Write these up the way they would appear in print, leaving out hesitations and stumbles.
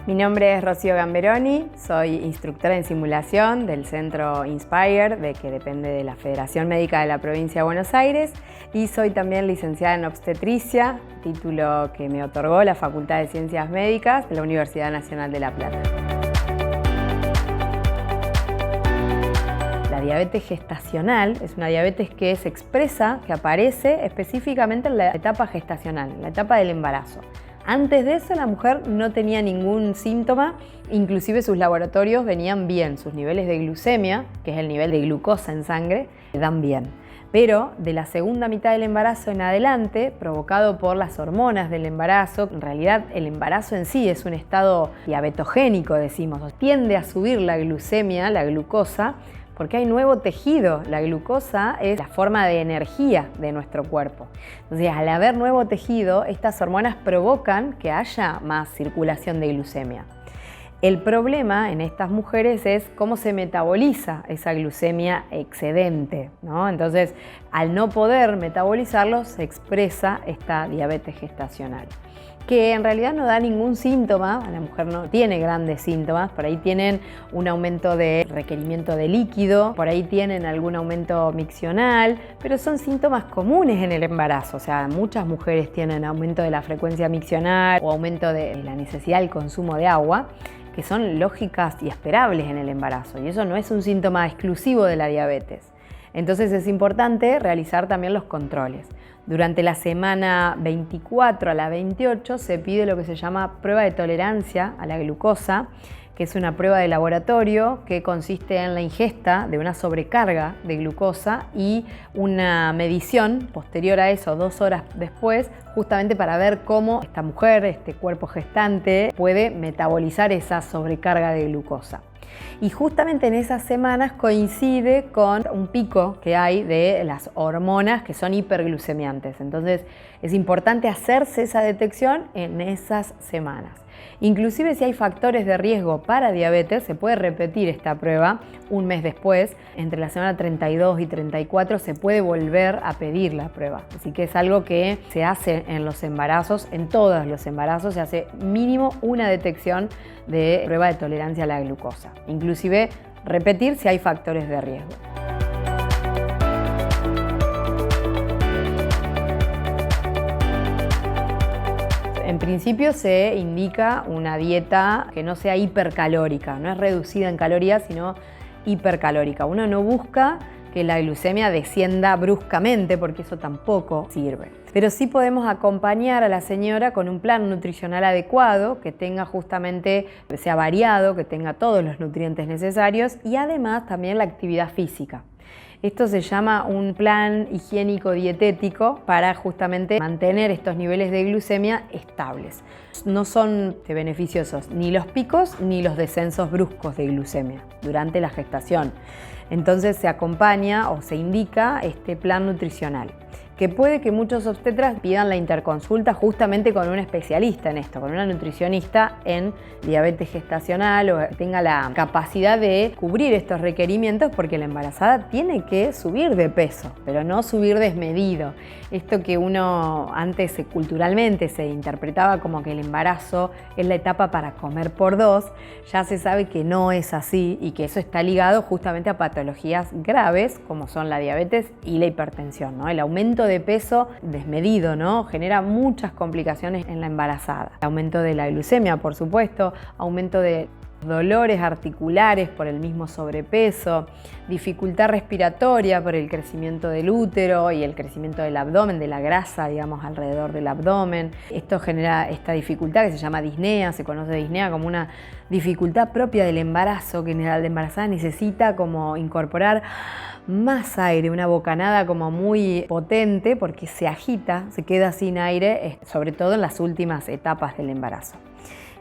Mi nombre es Rocío Gamberoni, soy instructora en simulación del Centro Inspire, que depende de la Federación Médica de la Provincia de Buenos Aires, y soy también licenciada en obstetricia, título que me otorgó la Facultad de Ciencias Médicas de la Universidad Nacional de La Plata. La diabetes gestacional es una diabetes que se expresa, que aparece específicamente en la etapa gestacional, en la etapa del embarazo. Antes de eso la mujer no tenía ningún síntoma, inclusive sus laboratorios venían bien, sus niveles de glucemia, que es el nivel de glucosa en sangre, dan bien. Pero de la segunda mitad del embarazo en adelante, provocado por las hormonas del embarazo, en realidad el embarazo en sí es un estado diabetogénico, decimos, tiende a subir la glucemia, la glucosa, porque hay nuevo tejido. La glucosa es la forma de energía de nuestro cuerpo. Entonces, al haber nuevo tejido, estas hormonas provocan que haya más circulación de glucemia. El problema en estas mujeres es cómo se metaboliza esa glucemia excedente, ¿no? Entonces, al no poder metabolizarlo, se expresa esta diabetes gestacional, que en realidad no da ningún síntoma, la mujer no tiene grandes síntomas, por ahí tienen un aumento de requerimiento de líquido, por ahí tienen algún aumento miccional, pero son síntomas comunes en el embarazo, o sea, muchas mujeres tienen aumento de la frecuencia miccional o aumento de la necesidad del consumo de agua, que son lógicas y esperables en el embarazo, y eso no es un síntoma exclusivo de la diabetes. Entonces es importante realizar también los controles. Durante la semana 24 a la 28 se pide lo que se llama prueba de tolerancia a la glucosa, que es una prueba de laboratorio que consiste en la ingesta de una sobrecarga de glucosa y una medición posterior a eso, 2 horas después, justamente para ver cómo esta mujer, este cuerpo gestante, puede metabolizar esa sobrecarga de glucosa. Y justamente en esas semanas coincide con un pico que hay de las hormonas que son hiperglucemiantes. Entonces es importante hacerse esa detección en esas semanas. Inclusive si hay factores de riesgo para diabetes, se puede repetir esta prueba un mes después. Entre la semana 32 y 34 se puede volver a pedir la prueba. Así que es algo que se hace en los embarazos, en todos los embarazos se hace mínimo una detección de prueba de tolerancia a la glucosa. Inclusive repetir si hay factores de riesgo. En principio se indica una dieta que no sea hipercalórica, no es reducida en calorías, sino hipercalórica. Uno no busca que la glucemia descienda bruscamente porque eso tampoco sirve. Pero sí podemos acompañar a la señora con un plan nutricional adecuado, que tenga justamente, sea variado, que tenga todos los nutrientes necesarios y además también la actividad física. Esto se llama un plan higiénico dietético para justamente mantener estos niveles de glucemia estables. No son beneficiosos ni los picos ni los descensos bruscos de glucemia durante la gestación. Entonces se acompaña o se indica este plan nutricional, que puede que muchos obstetras pidan la interconsulta justamente con un especialista en esto, con una nutricionista en diabetes gestacional o que tenga la capacidad de cubrir estos requerimientos, porque la embarazada tiene que subir de peso, pero no subir desmedido. Esto que uno antes culturalmente se interpretaba como que el embarazo es la etapa para comer por dos, ya se sabe que no es así y que eso está ligado justamente a patologías graves como son la diabetes y la hipertensión, ¿no? El aumento de peso desmedido, ¿no? Genera muchas complicaciones en la embarazada. Aumento de la glucemia, por supuesto, aumento de dolores articulares por el mismo sobrepeso, dificultad respiratoria por el crecimiento del útero y el crecimiento del abdomen, de la grasa, digamos, alrededor del abdomen. Esto genera esta dificultad que se llama disnea, se conoce disnea como una dificultad propia del embarazo, que la embarazada necesita como incorporar más aire, una bocanada como muy potente porque se agita, se queda sin aire, sobre todo en las últimas etapas del embarazo.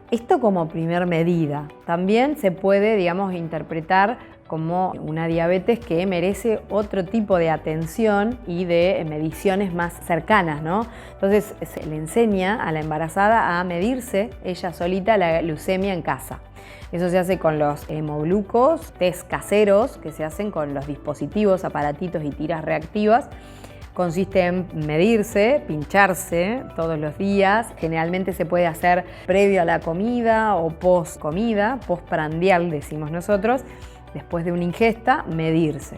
Esto como primer medida. También se puede, digamos, interpretar como una diabetes que merece otro tipo de atención y de mediciones más cercanas, ¿no? Entonces se le enseña a la embarazada a medirse ella solita la glucemia en casa. Eso se hace con los hemoglucos, test caseros que se hacen con los dispositivos, aparatitos y tiras reactivas, Consiste en medirse, pincharse todos los días. Generalmente se puede hacer previo a la comida o post comida, postprandial decimos nosotros. Después de una ingesta, medirse.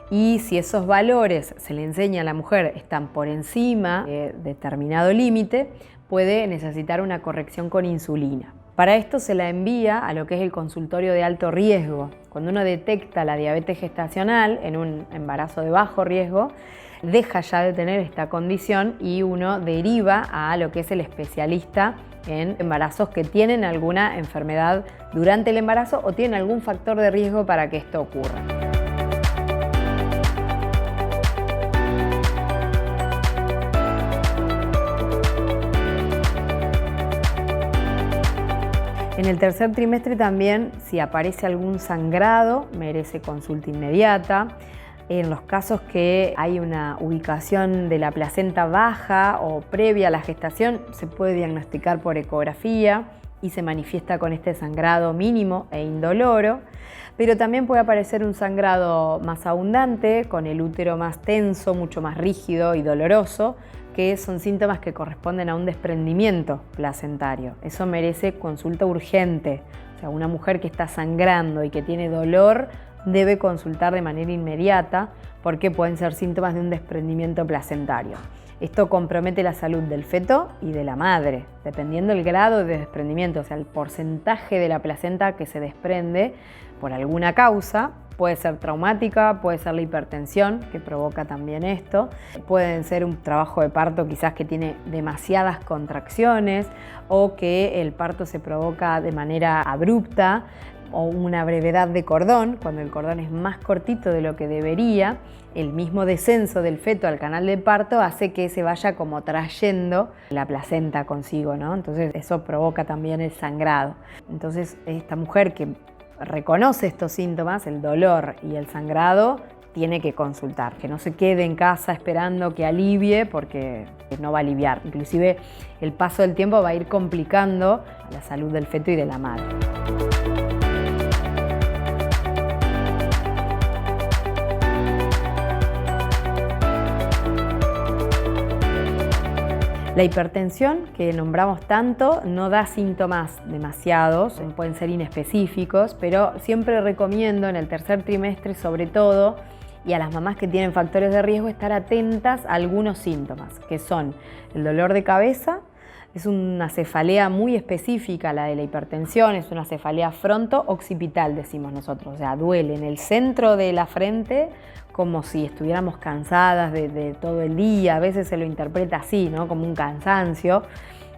Y si esos valores se le enseña a la mujer están por encima de determinado límite, puede necesitar una corrección con insulina. Para esto se la envía a lo que es el consultorio de alto riesgo. Cuando uno detecta la diabetes gestacional en un embarazo de bajo riesgo, deja ya de tener esta condición y uno deriva a lo que es el especialista en embarazos que tienen alguna enfermedad durante el embarazo o tienen algún factor de riesgo para que esto ocurra. En el tercer trimestre también, si aparece algún sangrado, merece consulta inmediata. En los casos que hay una ubicación de la placenta baja o previa a la gestación, se puede diagnosticar por ecografía y se manifiesta con este sangrado mínimo e indoloro, pero también puede aparecer un sangrado más abundante, con el útero más tenso, mucho más rígido y doloroso, que son síntomas que corresponden a un desprendimiento placentario. Eso merece consulta urgente. O sea, una mujer que está sangrando y que tiene dolor debe consultar de manera inmediata porque pueden ser síntomas de un desprendimiento placentario. Esto compromete la salud del feto y de la madre, dependiendo del grado de desprendimiento, o sea, el porcentaje de la placenta que se desprende por alguna causa. Puede ser traumática, puede ser la hipertensión, que provoca también esto. Puede ser un trabajo de parto quizás que tiene demasiadas contracciones o que el parto se provoca de manera abrupta, o una brevedad de cordón, cuando el cordón es más cortito de lo que debería. El mismo descenso del feto al canal de parto hace que se vaya como trayendo la placenta consigo, ¿no? Entonces eso provoca también el sangrado. Entonces esta mujer que reconoce estos síntomas, el dolor y el sangrado, tiene que consultar, que no se quede en casa esperando que alivie, porque no va a aliviar. Inclusive el paso del tiempo va a ir complicando la salud del feto y de la madre. La hipertensión, que nombramos tanto, no da síntomas demasiados, pueden ser inespecíficos, pero siempre recomiendo en el tercer trimestre, sobre todo, y a las mamás que tienen factores de riesgo, estar atentas a algunos síntomas, que son el dolor de cabeza. Es una cefalea muy específica, la de la hipertensión, es una cefalea fronto-occipital, decimos nosotros, o sea, duele en el centro de la frente, como si estuviéramos cansadas de todo el día. A veces se lo interpreta así, ¿no? Como un cansancio,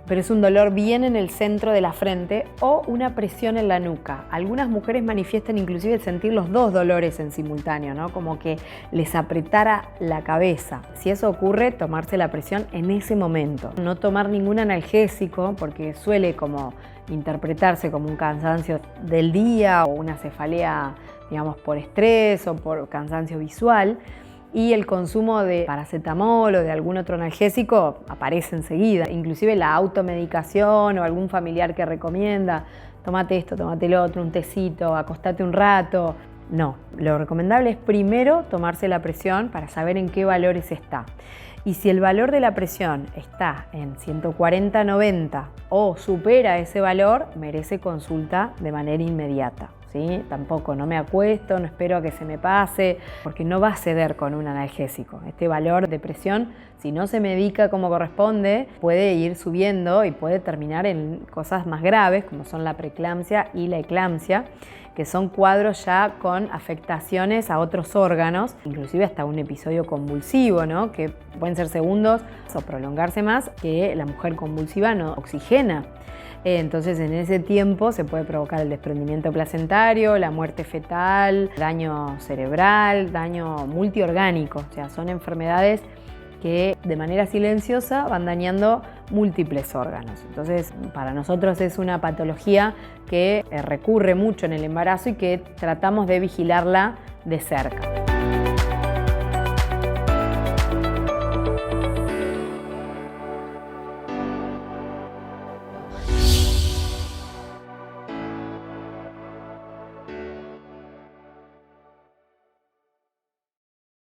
pero es un dolor bien en el centro de la frente o una presión en la nuca. Algunas mujeres manifiestan inclusive el sentir los dos dolores en simultáneo, ¿no? Como que les apretara la cabeza. Si eso ocurre, tomarse la presión en ese momento. No tomar ningún analgésico, porque suele como interpretarse como un cansancio del día o una cefalea, digamos, por estrés o por cansancio visual, y el consumo de paracetamol o de algún otro analgésico aparece enseguida. Inclusive la automedicación o algún familiar que recomienda, tómate esto, tómate lo otro, un tecito, acostate un rato. No, lo recomendable es primero tomarse la presión para saber en qué valores está. Y si el valor de la presión está en 140/90 o supera ese valor, merece consulta de manera inmediata. ¿Sí? Tampoco no me acuesto, no espero a que se me pase, porque no va a ceder con un analgésico. Este valor de presión, si no se medica como corresponde, puede ir subiendo y puede terminar en cosas más graves, como son la preeclampsia y la eclampsia, que son cuadros ya con afectaciones a otros órganos, inclusive hasta un episodio convulsivo, ¿no? Que pueden ser segundos o prolongarse más, que la mujer convulsiva no oxigena. Entonces en ese tiempo se puede provocar el desprendimiento placentario, la muerte fetal, daño cerebral, daño multiorgánico. O sea, son enfermedades que de manera silenciosa van dañando múltiples órganos. Entonces, para nosotros es una patología que recurre mucho en el embarazo y que tratamos de vigilarla de cerca.